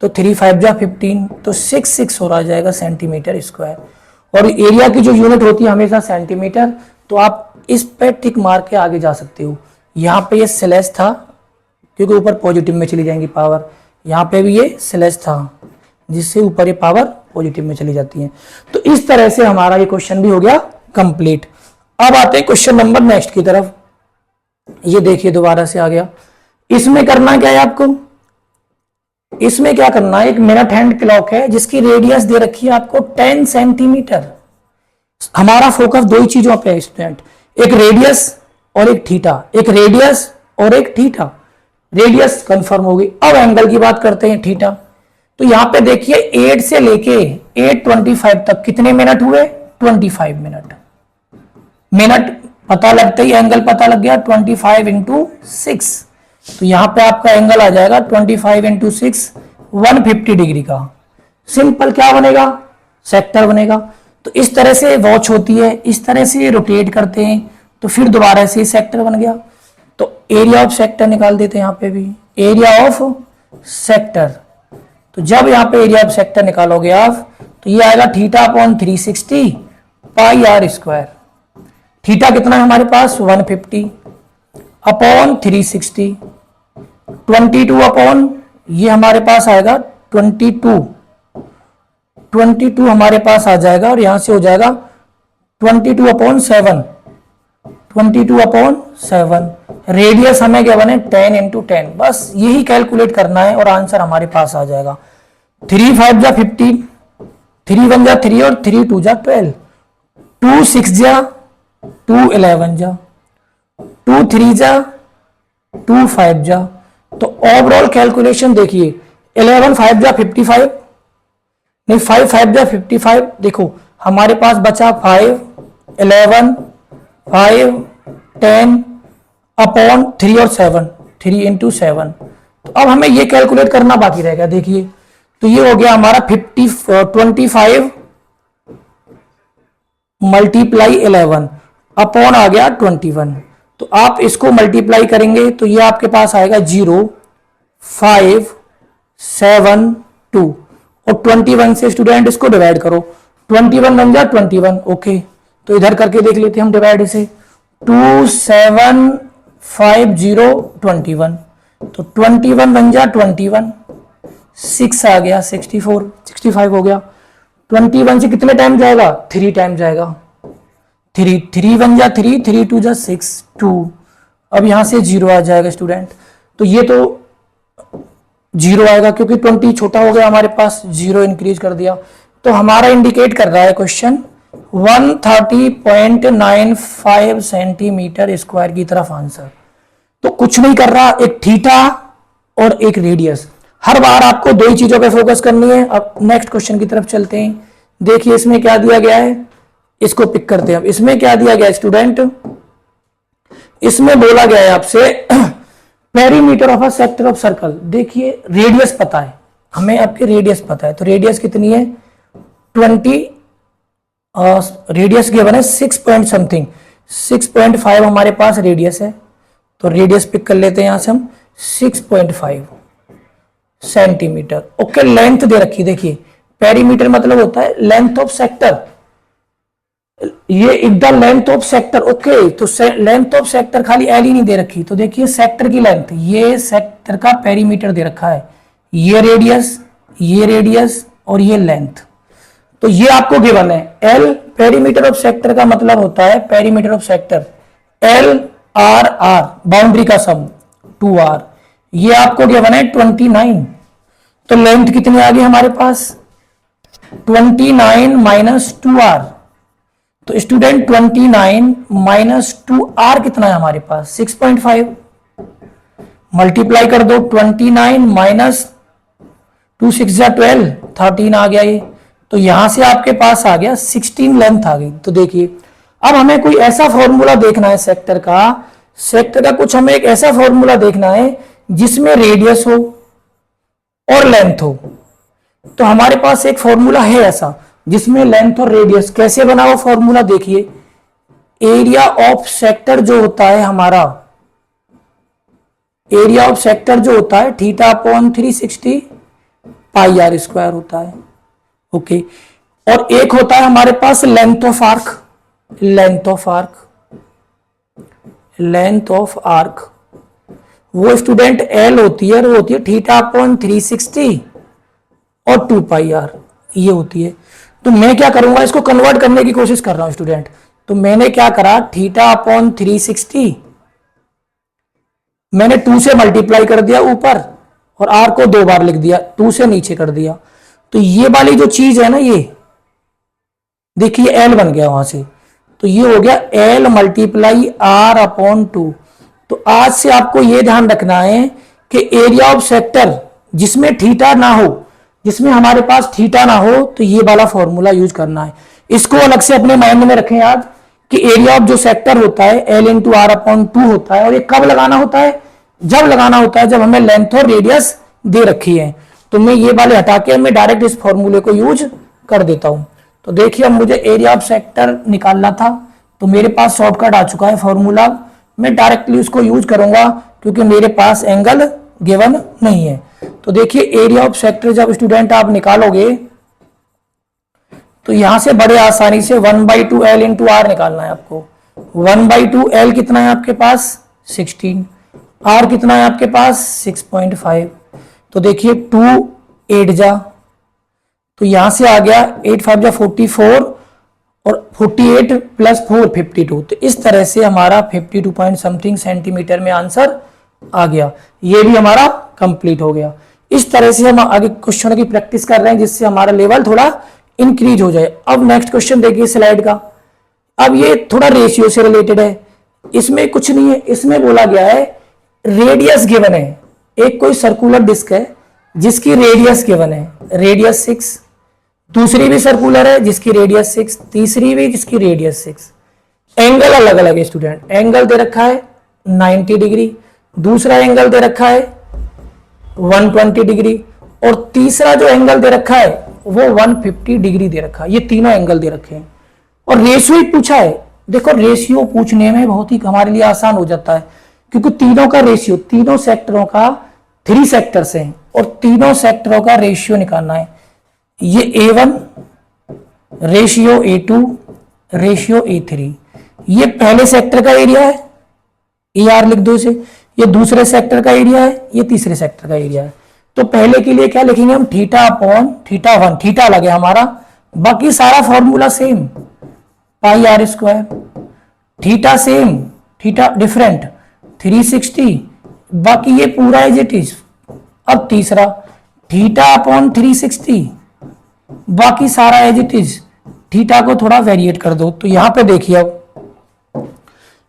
तो 3 5 जा 15, तो 6 6 हो रहा जाएगा सेंटीमीटर स्क्वायर। और एरिया की जो यूनिट होती है हमेशा सेंटीमीटर। तो आप इस पे टिक मार के आगे जा सकते हो। यहाँ पे ये स्लैश था क्योंकि ऊपर पॉजिटिव में चली जाएंगी पावर, यहाँ पे भी ये स्लैश था जिससे ऊपर ये पावर पॉजिटिव में चली जाती है। तो इस तरह से हमारा ये क्वेश्चन भी हो गया कंप्लीट। अब आते हैं क्वेश्चन नंबर नेक्स्ट की तरफ। ये देखिए दोबारा से आ गया। इसमें करना क्या है आपको, इसमें क्या करना है, एक मिनट हैंड क्लॉक है जिसकी रेडियस दे रखी है आपको 10 सेंटीमीटर। हमारा फोकस दो ही चीजों पे है स्टूडेंट, एक रेडियस और एक थीटा, एक रेडियस और एक थीटा। रेडियस कंफर्म हो गई। अब एंगल की बात करते हैं, थीटा। तो यहां पे देखिए 8 से लेके 8:25 तक कितने मिनट हुए, 25 मिनट। मिनट पता लगता ही एंगल पता लग गया, 25 × 6। तो यहां पे आपका एंगल आ जाएगा 25 × 6 150 डिग्री का। सिंपल क्या बनेगा, सेक्टर बनेगा। तो इस तरह से वॉच होती है, इस तरह से रोटेट करते हैं, तो फिर दोबारा से सेक्टर बन गया। तो एरिया ऑफ सेक्टर निकाल देते हैं। यहाँ पे भी एरिया ऑफ सेक्टर। तो जब यहाँ पे एरिया ऑफ सेक्टर निकालोगे आप तो ये आएगा theta upon 360 pi are square. Theta कितना है हमारे पास 150 अपॉन 360, 22 अपॉन ये हमारे पास आएगा 22 हमारे पास आ जाएगा और यहां से हो जाएगा 22 अपॉन 7, 22 अपॉन 7। रेडियस हमें क्या बने 10 इंटू 10। बस यही कैलकुलेट करना है और आंसर हमारे पास आ जाएगा। 3 5 जा 15, 3 1 जा 3 और 3 2 जा 12, 2 6 जा 2 11 जा 2 3 जा 2 5 जा। तो ओवरऑल कैलकुलेशन देखिए 11 5 जा 55, नहीं 5 5 जा 55। देखो हमारे पास बचा 5 11 5 10 अपॉन 3 और 7, 3 इंटू 7। तो अब हमें ये कैलकुलेट करना बाकी रहेगा। देखिए तो ये हो गया हमारा 25 मल्टीप्लाई 11 अपॉन आ गया 21। तो आप इसको मल्टीप्लाई करेंगे तो ये आपके पास आएगा 0 5 7 2 और 21 से स्टूडेंट इसको डिवाइड करो। 21 बन जा 21। ओके तो इधर करके देख लेते हैं हम डिवाइड इसे। 2 7 5 0 21, तो 21 बन जा 21, 6 आ गया 64 65 हो गया। 21 से कितने टाइम जाएगा 3 टाइम जाएगा। 3 बन जा 3, 3 2 जा 6 2। अब यहां से 0 आ जाएगा स्टूडेंट। तो ये तो 0 आएगा क्योंकि 20 छोटा हो गया हमारे पास, 0 इंक्रीज कर दिया। तो हमारा इंडिकेट कर रहा है क्वेश्चन 130.95 सेंटीमीटर स्क्वायर की तरफ आंसर। तो कुछ नहीं कर रहा, एक थीटा और एक रेडियस। हर बार आपको दो ही चीजों पे फोकस करनी है। अब नेक्स्ट क्वेश्चन की तरफ चलते हैं। देखिए इसमें क्या दिया गया है, इसको पिक करते हैं। अब इसमें क्या दिया गया है स्टूडेंट, इसमें बोला गया है आपसे perimeter of a sector of circle. देखिए रेडियस पता है हमें, आपके रेडियस पता है। तो रेडियस कितनी है 20, रेडियस गिवन है 6 पॉइंट समथिंग, 6.5 हमारे पास रेडियस है। तो रेडियस पिक कर लेते हैं यहां से हम 6.5 सेंटीमीटर। ओके लेंथ दे रखी, देखिए पेरीमीटर मतलब होता है लेंथ ऑफ सेक्टर। ये एकदम लेंथ ऑफ सेक्टर। ओके तो लेंथ ऑफ सेक्टर खाली एल ही नहीं दे रखी। तो देखिए सेक्टर की लेंथ, ये सेक्टर का पेरीमीटर दे रखा है, ये रेडियस और ये लेंथ। तो ये आपको गिवन है एल। पेरीमीटर ऑफ सेक्टर का मतलब होता है perimeter of sector L R R, boundary का सम 2r। ये आपको गिवन है 29। तो लेंथ कितनी आ गई हमारे पास 29 माइनस 2r। तो स्टूडेंट 29 माइनस 2r कितना है हमारे पास 6.5। मल्टीप्लाई कर दो 29 माइनस 2 6 जा 12, 13 आ गया ये। तो यहां से आपके पास आ गया 16 लेंथ आ गई। तो देखिए अब हमें कोई ऐसा फॉर्मूला देखना है सेक्टर का कुछ हमें एक ऐसा फॉर्मूला देखना है जिसमें रेडियस हो और लेंथ हो। तो हमारे पास एक फॉर्मूला है ऐसा जिसमें लेंथ और रेडियस। कैसे बना हुआ फॉर्मूला देखिए, एरिया ऑफ सेक्टर जो होता है हमारा, एरिया ऑफ सेक्टर जो होता है theta upon 360 pi are square होता है। ओके और एक होता है हमारे पास length of arc. Length of arc वो स्टूडेंट एल होती है, वो होती है थीटा अपॉन 360 और 2 पाई आर ये होती है। तो मैं क्या करूंगा, इसको कन्वर्ट करने की कोशिश कर रहा हूं स्टूडेंट। तो मैंने क्या करा, थीटा अपॉन 360 मैंने 2 से मल्टीप्लाई कर दिया ऊपर और आर को 2 बार लिख दिया, 2 से नीचे कर दिया। तो ये वाली जो चीज है ना, ये देखिए एल बन गया वहां से। तो ये हो गया एल मल्टीप्लाई आर अपॉन 2। तो आज से आपको ये ध्यान रखना है कि एरिया ऑफ सेक्टर जिसमें थीटा ना हो, जिसमें हमारे पास थीटा ना हो, तो ये वाला फॉर्मूला यूज करना है। इसको अलग से अपने माइंड में रखें याद कि एरिया ऑफ जो सेक्टर होता है एल इंटू आर अपॉन 2 होता है। और ये कब लगाना होता है, जब लगाना होता है जब हमें लेंथ और रेडियस दे रखी है। तो मैं ये वाले हटा के मैं डायरेक्ट इस फॉर्मूले को यूज कर देता हूं। तो देखिए अब मुझे एरिया ऑफ सेक्टर निकालना था, तो मेरे पास शॉर्टकट आ चुका है फॉर्मूला। मैं डायरेक्टली उसको यूज करूंगा क्योंकि मेरे पास एंगल गिवन नहीं है। तो देखिए एरिया ऑफ सेक्टर जब स्टूडेंट आप निकालोगे तो यहां से बड़े आसानी से 1/2 L इंटू आर निकालना है आपको। 1/2 L कितना है आपके पास 16, आर कितना है आपके पास 6.5। तो देखिए 2 8 जा, तो यहां से आ गया 8 5 जा 44 और 48 प्लस 4 52। तो इस तरह से हमारा 52 पॉइंट समथिंग सेंटीमीटर में आंसर आ गया। ये भी हमारा कंप्लीट हो गया। इस तरह से हम आगे क्वेश्चनों की प्रैक्टिस कर रहे हैं जिससे हमारा लेवल थोड़ा इंक्रीज हो जाए। अब नेक्स्ट क्वेश्चन देखिए स्लाइड का। अब ये थोड़ा रेशियो से रिलेटेड है, इसमें कुछ नहीं है। इसमें बोला गया है रेडियस गिवन है, एक कोई सर्कुलर डिस्क है जिसकी रेडियस गिवन है, रेडियस 6, दूसरी भी सर्कुलर है जिसकी रेडियस 6, तीसरी भी जिसकी रेडियस 6। एंगल अलग अलग है स्टूडेंट, एंगल दे रखा है 90 डिग्री, दूसरा एंगल दे रखा है 120 डिग्री और तीसरा जो एंगल दे रखा है वो 150 डिग्री दे रखा है। ये तीनों एंगल दे रखे हैं और रेशियो पूछा है। देखो रेशियो पूछने में बहुत ही हमारे लिए आसान हो जाता है क्योंकि तीनों का रेशियो, तीनों सेक्टरों का 3 सेक्टर्स हैं और तीनों सेक्टरों का रेशियो निकालना है। ये A1 ratio A2 ratio A3, ये पहले सेक्टर का एरिया है, AR लिख दो इसे। ये दूसरे सेक्टर का एरिया है, ये तीसरे सेक्टर का एरिया है। तो पहले के लिए क्या लिखेंगे हम, थीटा अपॉन थीटा 1, थीटा अलग है हमारा, बाकी सारा formula same, pi are square, theta same theta different 360, बाकी ये पूरा एज इट इज। अब तीसरा थीटा अपॉन 360, बाकी सारा एज इट इज, थीटा को थोड़ा वेरिएट कर दो। तो यहां पे देखिए अब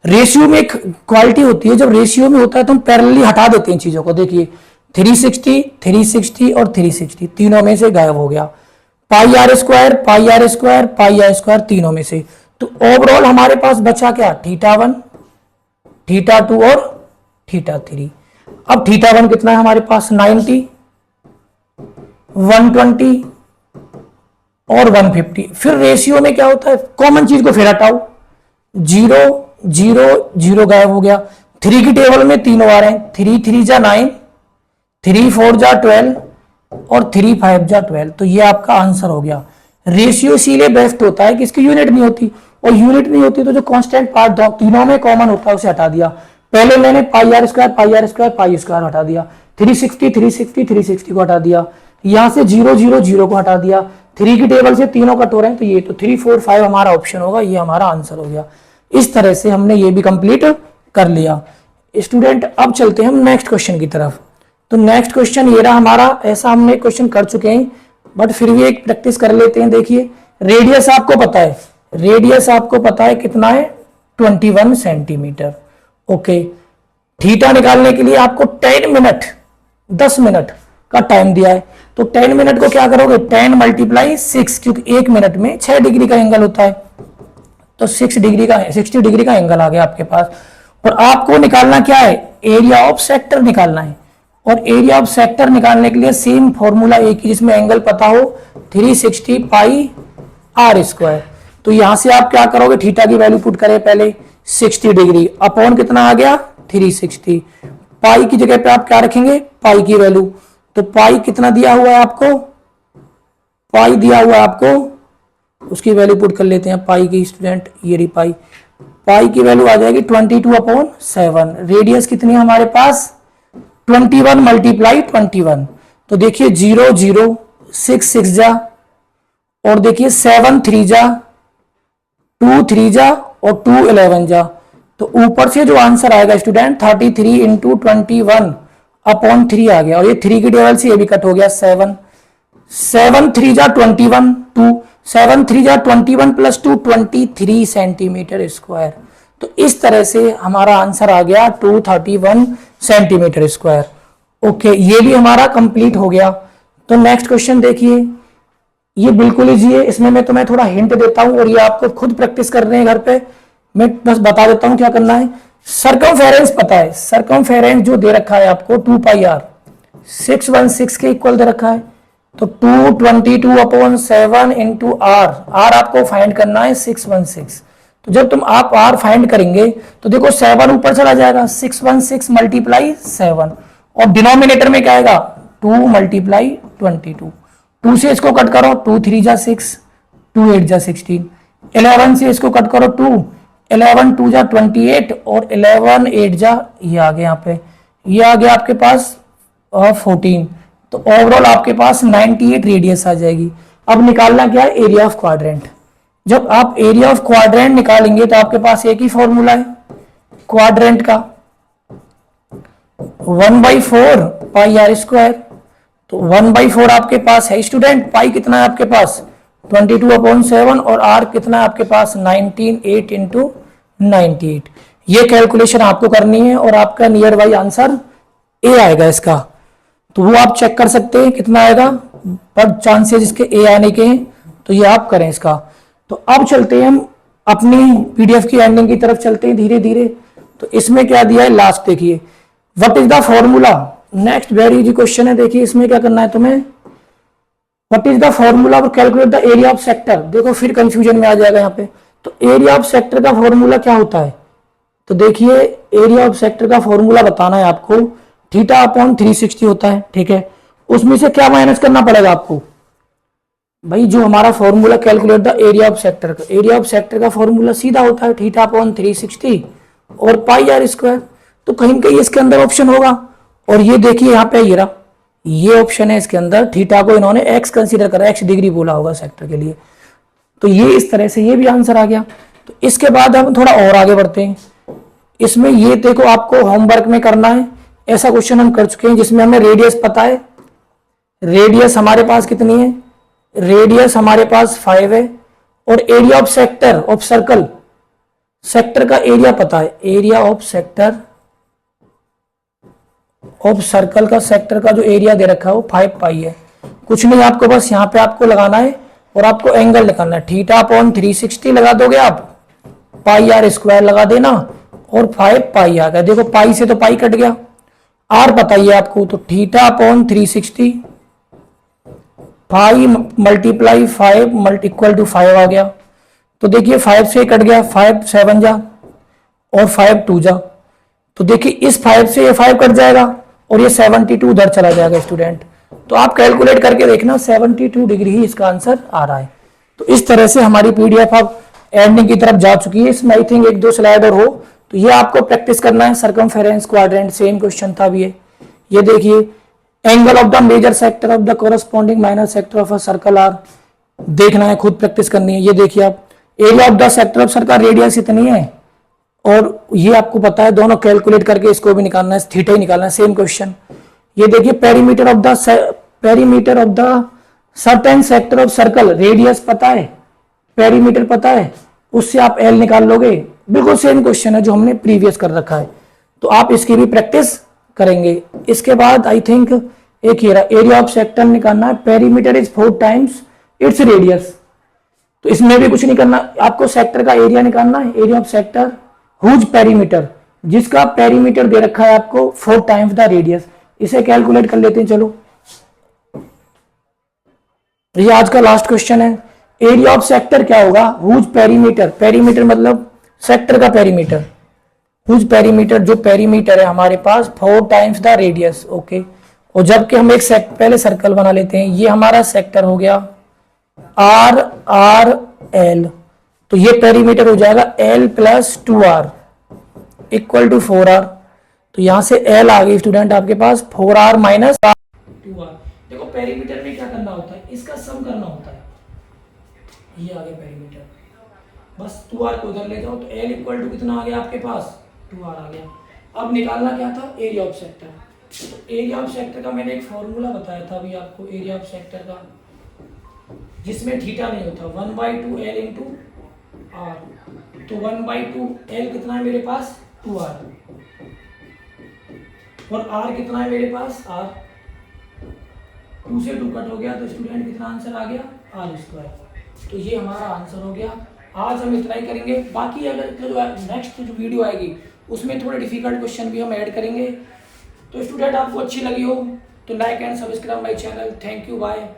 रेशियो में एक क्वालिटी होती है, जब रेशियो में होता है तो हम पैरेलली हटा देते हैं चीजों को। देखिए 360 360 और 360 तीनों में से गायब हो गया, pi are square pi are square pi are square तीनों में से। तो ओवरऑल हमारे पास बचा क्या, थीटा 1 थीटा 2 और थीटा 3। अब थीटा 1 कितना है हमारे पास 90, 120 और 150। फिर रेशियो में क्या होता है, कॉमन चीज को फिर हटाओ, 0 0 0 गायब हो गया। 3 की टेबल में तीनों आ रहे हैं, 3 3 जा 9, 3 4 जा 12 और 3 5 जा 12। तो ये आपका आंसर हो गया। रेशियो इसीलिए बेस्ट होता है कि इसकी यूनिट नहीं होती, और यूनिट नहीं होती तो जो कांस्टेंट पार्ट तीनों में कॉमन होता है उसे हटा दिया। पहले मैंने पाई आर स्क्वायर पाई स्क्वायर हटा दिया, 360 360 360 को हटा दिया, यहां से 0 0 0 को हटा दिया। 3 की टेबल से तीनों कट हो रहे हैं तो ये तो 3 4 5 हमारा ऑप्शन होगा, ये हमारा आंसर हो गया। इस तरह से हमने ये भी कंप्लीट कर लिया। स्टूडेंट अब चलते हैं हम नेक्स्ट क्वेश्चन की तरफ। तो नेक्स्ट क्वेश्चन ये रहा हमारा, ऐसा हमने क्वेश्चन कर चुके हैं बट फिर भी एक प्रैक्टिस कर लेते हैं। देखिए रेडियस आपको पता है, रेडियस आपको पता है कितना है 21 सेंटीमीटर। ओके, थीटा निकालने के लिए आपको 10 मिनट का टाइम दिया है। तो 10 मिनट को क्या करोगे, 10 × 6, क्योंकि 1 मिनट में 6 डिग्री का एंगल होता है, तो 60 डिग्री का एंगल आ गया आपके पास। और आपको निकालना क्या है, एरिया ऑफ सेक्टर निकालना है। और एरिया ऑफ सेक्टर निकालने के लिए सेम फॉर्मूला एक ही, जिसमें एंगल पता हो 360 पाई आर स्क्वायर। तो यहां से आप क्या करोगे, थीटा की वैल्यू पुट करें पहले 60 डिग्री अपॉन कितना आ गया 360, पाई की जगह पे आप क्या रखेंगे, पाई की वैल्यू। तो पाई कितना दिया हुआ है आपको, पाई दिया हुआ है आपको, उसकी वैल्यू पुट कर लेते हैं पाई की स्टूडेंट। ये रही पाई, पाई की वैल्यू आ जाएगी 22/7। रेडियस कितनी है हमारे पास 21 × 21। तो देखिए 0 0 6 6 जा, और देखिए 7 3 जा, 2 3 जा और 2 11 जा। तो ऊपर से जो आंसर आएगा स्टूडेंट 33 × 21/3 आ गया। और ये 3 की टेबल से ये भी कट हो गया, 7 7 3 जा 21, 2 7 3 जा 21 + 2 23 सेंटीमीटर स्क्वायर। तो इस तरह से हमारा आंसर आ गया 231 सेंटीमीटर स्क्वायर। ओके, ये भी हमारा कंप्लीट हो गया। तो नेक्स्ट क्वेश्चन देखिए, ये बिल्कुल इजी है, इसमें मैं तुम्हें थोड़ा हिंट देता हूं और ये आपको खुद प्रैक्टिस कर रहे हैं घर पे। मैं बस बता देता हूं क्या करना है। सर्कमफेरेंस पता है, सर्कमफेरेंस जो दे रखा है आपको 2 पाई आर 616 के इक्वल दे रखा है। तो 222/7 × r, r आपको फाइंड करना है 616। तो जब तुम आप r फाइंड करेंगे तो देखो 7 ऊपर चला जाएगा, 616 × 7, और डिनोमिनेटर में क्या आएगा 2 मल्टीप्लाई 22, 2 से इसको कट करो 2 3 जा 6, 2 8 जा 16, 11 से इसको कट करो 2, 11 2 जा 28 और 11 8 जा ये आ गया यहाँ पे, ये आ गया आपके पास 14। तो ओवरऑल आपके पास 98 रेडियस आ जाएगी। अब निकालना क्या है एरिया ऑफ क्वाड्रेंट। जब आप एरिया ऑफ क्वाड्रेंट निकालेंगे तो आपके पास एक ही फॉर्मूला है क्वाड्रेंट का 1/4 पाई आर स्क्वायर। तो 1/4 आपके पास है स्टूडेंट, पाई कितना है आपके पास 22/7 और आर कितना है आपके पास 19 8 इंटू 98। ये कैलकुलेशन आपको करनी है और आपका नियर बाई आंसर ए आएगा इसका। तो वो आप चेक कर सकते हैं कितना आएगा, पर चांसेस इसके ए आने के हैं, तो ये आप करें इसका। तो अब चलते हैं हम अपनी पीडीएफ की एंडिंग की तरफ चलते हैं धीरे धीरे। तो इसमें क्या दिया है लास्ट देखिए, what is the formula. Next very easy question है, देखिए इसमें क्या करना है तुम्हें, what is the formula for calculate the area of sector. देखो फिर कंफ्यूजन में आ जाएगा यहाँ पे। तो एरिया ऑफ सेक्टर का फॉर्मूला क्या होता है, तो देखिए एरिया ऑफ सेक्टर का फॉर्मूला बताना है आपको, थीटा अपॉन 360 होता है, ठीक है। उसमें से क्या माइनस करना पड़ेगा आपको, भाई जो हमारा formula calculate the area of sector का, एरिया ऑफ सेक्टर का फॉर्मूला सीधा होता है थीटा अपॉन 360 और पाई आर स्क्वायर। तो कहीं ना कहीं इसके अंदर ऑप्शन होगा, और ये देखिए यहाँ पे ये ऑप्शन है इसके अंदर, थीटा को इन्होंने एक्स कंसीडर करा, एक्स डिग्री बोला होगा सेक्टर के लिए। तो ये इस तरह से ये भी आंसर आ गया। तो इसके बाद हम थोड़ा और आगे बढ़ते हैं। इसमें ये देखो आपको होमवर्क में करना है, ऐसा क्वेश्चन हम कर चुके हैं जिसमें हमें रेडियस पता है, रेडियस हमारे पास कितनी है, रेडियस हमारे पास 5 है, और area of sector of circle, sector का एरिया पता है, area of sector of circle का, सेक्टर का जो एरिया दे रखा है वो 5 पाई है। कुछ नहीं आपको बस यहाँ पे आपको लगाना है और आपको एंगल निकालना है, थीटा अपॉन 360 लगा दोगे आप, पाई आर स्क्वायर लगा देना और 5 पाई आ गया। देखो पाई से तो पाई कट गया, आर बताइए आपको, तो theta upon 360 pi multiply 5 equal to 5 आ गया। तो देखिए 5 से कट गया, 5 7 जा और 5 2 जा। तो देखिए इस 5 से ये 5 कट जाएगा और ये 72 उधर चला जाएगा स्टूडेंट। तो आप कैलकुलेट करके देखना 72 डिग्री ही इसका आंसर आ रहा है। तो इस तरह से हमारी पीडीएफ अब एंडिंग की तरफ जा चुकी है। इसमें आई थिंक 1-2 स्लाइड और हो, तो ये आपको प्रैक्टिस करना है। सर्कमफेरेंस क्वाड्रेंट सेम क्वेश्चन था भी ये देखिए, angle of the major sector of the corresponding minor sector of a circle R, देखना है, खुद प्रैक्टिस करनी है। ये देखिए आप, area of the sector of circle radius इतनी है और ये आपको पता है, दोनों कैलकुलेट करके इसको भी निकालना है, थीटा ही निकालना है, सेम क्वेश्चन। ये देखिए perimeter of the certain sector of circle, radius पता है, पेरीमीटर पता है, उससे आप एल निकाल लोगे। बिल्कुल सेम क्वेश्चन है जो हमने प्रीवियस कर रखा है, तो आप इसकी भी प्रैक्टिस करेंगे। इसके बाद आई थिंक एक ही एरिया ऑफ सेक्टर निकालना है, perimeter is 4 times its radius. तो इसमें भी कुछ नहीं करना, आपको सेक्टर का एरिया निकालना है, area of sector whose perimeter, जिसका पेरीमीटर दे रखा है आपको 4 टाइम्स द रेडियस। इसे कैलकुलेट कर लेते हैं, चलो। ये आज का लास्ट क्वेश्चन है। एरिया ऑफ सेक्टर क्या होगा, हुज पेरीमीटर, पेरीमीटर मतलब सेक्टर का पेरीमीटर, हुज पेरीमीटर, जो पेरीमीटर है हमारे पास 4 टाइम्स द रेडियस, ओके। और जबकि हम एक पहले सर्कल बना लेते हैं, ये हमारा सेक्टर हो गया आर आर एल, तो ये पेरीमीटर हो जाएगा L + 2R equal to 4R। तो यहां से L आ गई स्टूडेंट आपके पास 4R - 2R। देखो पेरीमीटर में क्या करना होता है, इसका सम करना होता है। ये आ गया पेरीमीटर, बस 2R को उधर ले जाओ तो L इक्वल टू कितना आ गया आपके पास 2R आ गया। अब निकालना क्या था, एरिया ऑफ सेक्टर। तो एरिया ऑफ सेक्टर का मैंने एक फॉर्मूला बताया था अभी आपको, एरिया ऑफ सेक्टर का, जिसमें थीटा नहीं होता, 1/2 L इंटू R। तो 1/2 L कितना है मेरे पास 2R, और R कितना है मेरे पास R, 2 से 2 कट हो गया, तो स्टूडेंट कितना आंसर आ गया R²। तो ये हमारा आंसर हो गया। आज हम इतना ही करेंगे, बाकी अगर जो नेक्स्ट जो वीडियो आएगी उसमें थोड़े डिफिकल्ट क्वेश्चन भी हम ऐड करेंगे। तो स्टूडेंट आपको अच्छी लगी हो तो like and subscribe my channel. Thank you, bye.